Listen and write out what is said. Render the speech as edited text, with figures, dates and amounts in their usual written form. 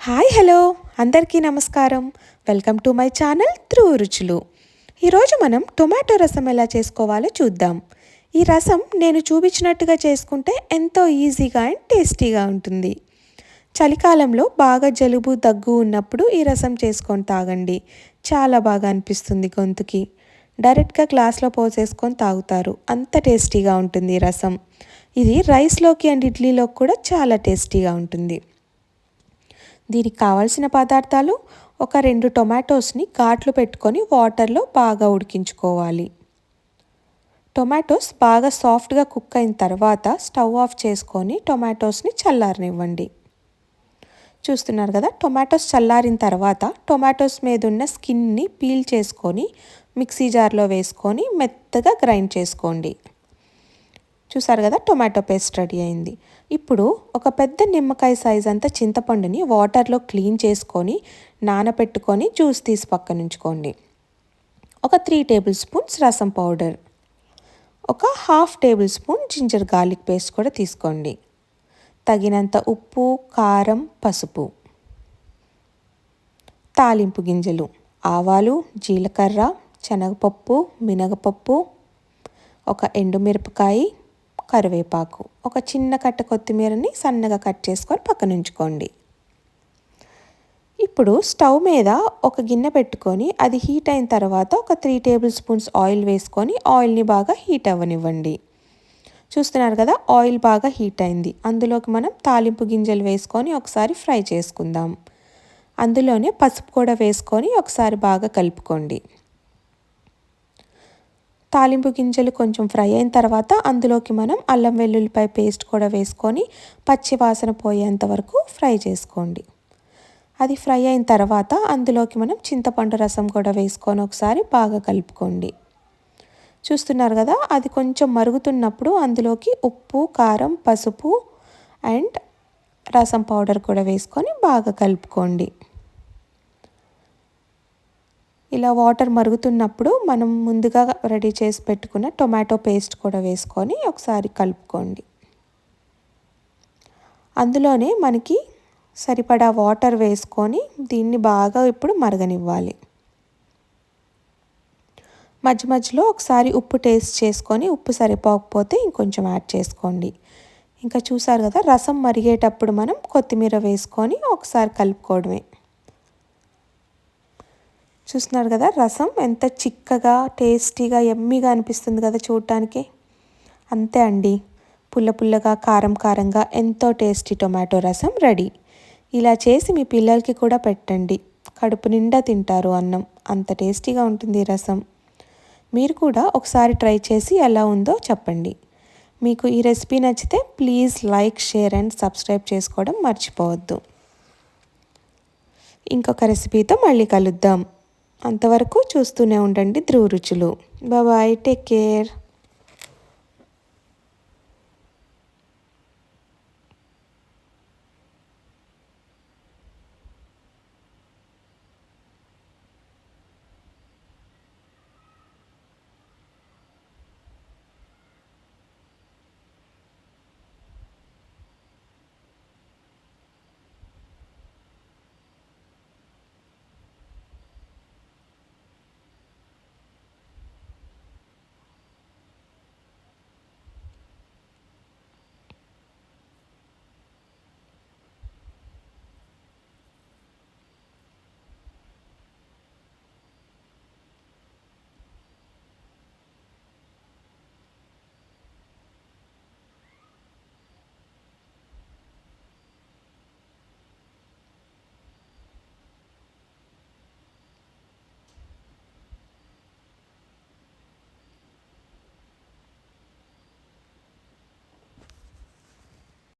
Hi hello అందరికీ నమస్కారం. Welcome to my channel ధ్రువ రుచులు. ఈరోజు మనం టొమాటో రసం ఎలా చేసుకోవాలో చూద్దాం. ఈ రసం నేను చూపించినట్టుగా చేసుకుంటే ఎంతో ఈజీగా అండ్ టేస్టీగా ఉంటుంది. చలికాలంలో బాగా జలుబు దగ్గు ఉన్నప్పుడు ఈ రసం చేసుకొని తాగండి. చాలా బాగా అనిపిస్తుంది గొంతుకి. డైరెక్ట్గా గ్లాస్లో పోసేసుకొని తాగుతారు, అంత టేస్టీగా ఉంటుంది ఈ రసం. ఇది రైస్లోకి అండ్ ఇడ్లీలోకి కూడా చాలా టేస్టీగా ఉంటుంది. దీనికి కావాల్సిన పదార్థాలు: ఒక 2 టొమాటోస్ని ఘాట్లు పెట్టుకొని వాటర్లో బాగా ఉడికించుకోవాలి. టొమాటోస్ బాగా సాఫ్ట్గా కుక్ అయిన తర్వాత స్టవ్ ఆఫ్ చేసుకొని టొమాటోస్ని చల్లారనివ్వండి. చూస్తున్నారు కదా, టొమాటోస్ చల్లారిన తర్వాత టొమాటోస్ మీద ఉన్న స్కిన్ని పీల్ చేసుకొని మిక్సీ జార్లో వేసుకొని మెత్తగా గ్రైండ్ చేసుకోండి. చూసారు కదా, టొమాటో పేస్ట్ రెడీ అయింది. ఇప్పుడు ఒక పెద్ద నిమ్మకాయ సైజ్ అంతా చింతపండుని వాటర్లో క్లీన్ చేసుకొని నానబెట్టుకొని జ్యూస్ తీసి పక్కన ఉంచుకోండి. ఒక 3 టేబుల్ స్పూన్స్ రసం పౌడర్, ఒక ½ tablespoon ginger garlic paste కూడా తీసుకోండి. తగినంత ఉప్పు, కారం, పసుపు, తాలింపు గింజలు: ఆవాలు, జీలకర్ర, శనగపప్పు, మినగపప్పు, ఒక ఎండుమిరపకాయ, కరివేపాకు, ఒక చిన్న కట్ట కొత్తిమీరని సన్నగా కట్ చేసుకొని పక్కన ఉంచుకోండి. ఇప్పుడు స్టవ్ మీద ఒక గిన్నె పెట్టుకొని అది హీట్ అయిన తర్వాత ఒక 3 టేబుల్ స్పూన్స్ ఆయిల్ వేసుకొని ఆయిల్ని బాగా హీట్ అవ్వనివ్వండి. చూస్తున్నారు కదా, ఆయిల్ బాగా హీట్ అయింది. అందులోకి మనం తాలింపు గింజలు వేసుకొని ఒకసారి ఫ్రై చేసుకుందాం. అందులోనే పసుపు కూడా వేసుకొని ఒకసారి బాగా కలుపుకోండి. తాలింపు గింజలు కొంచెం ఫ్రై అయిన తర్వాత అందులోకి మనం అల్లం వెల్లుల్లిపాయ పేస్ట్ కూడా వేసుకొని పచ్చి వాసన పోయేంత వరకు ఫ్రై చేసుకోండి. అది ఫ్రై అయిన తర్వాత అందులోకి మనం చింతపండు రసం కూడా వేసుకొని ఒకసారి బాగా కలుపుకోండి. చూస్తున్నారు కదా, అది కొంచెం మరుగుతున్నప్పుడు అందులోకి ఉప్పు, కారం, పసుపు అండ్ రసం పౌడర్ కూడా వేసుకొని బాగా కలుపుకోండి. ఇలా వాటర్ మరుగుతున్నప్పుడు మనం ముందుగా రెడీ చేసి పెట్టుకున్న టొమాటో పేస్ట్ కూడా వేసుకొని ఒకసారి కలుపుకోండి. అందులోనే మనకి సరిపడా వాటర్ వేసుకొని దీన్ని బాగా ఇప్పుడు మరగనివ్వాలి. మధ్య మధ్యలో ఒకసారి ఉప్పు టేస్ట్ చేసుకొని ఉప్పు సరిపోకపోతే ఇంకొంచెం యాడ్ చేసుకోండి. ఇంకా చూసారు కదా, రసం మరిగేటప్పుడు మనం కొత్తిమీర వేసుకొని ఒకసారి కలుపుకోవడమే. చూస్తున్నారు కదా, రసం ఎంత చిక్కగా టేస్టీగా యమ్మీగా అనిపిస్తుంది కదా చూడటానికి. అంతే అండి, పుల్ల పుల్లగా కారం కారంగా ఎంతో టేస్టీ టొమాటో రసం రెడీ. ఇలా చేసి మీ పిల్లలకి కూడా పెట్టండి, కడుపు నిండా తింటారు అన్నం. అంత టేస్టీగా ఉంటుంది ఈ రసం. మీరు కూడా ఒకసారి ట్రై చేసి ఎలా ఉందో చెప్పండి. మీకు ఈ రెసిపీ నచ్చితే please like, share and subscribe చేసుకోవడం మర్చిపోవద్దు. ఇంకొక రెసిపీతో మళ్ళీ కలుద్దాం. అంతవరకు చూస్తూనే ఉండండి Dhruva Ruchulu. Bye, take care.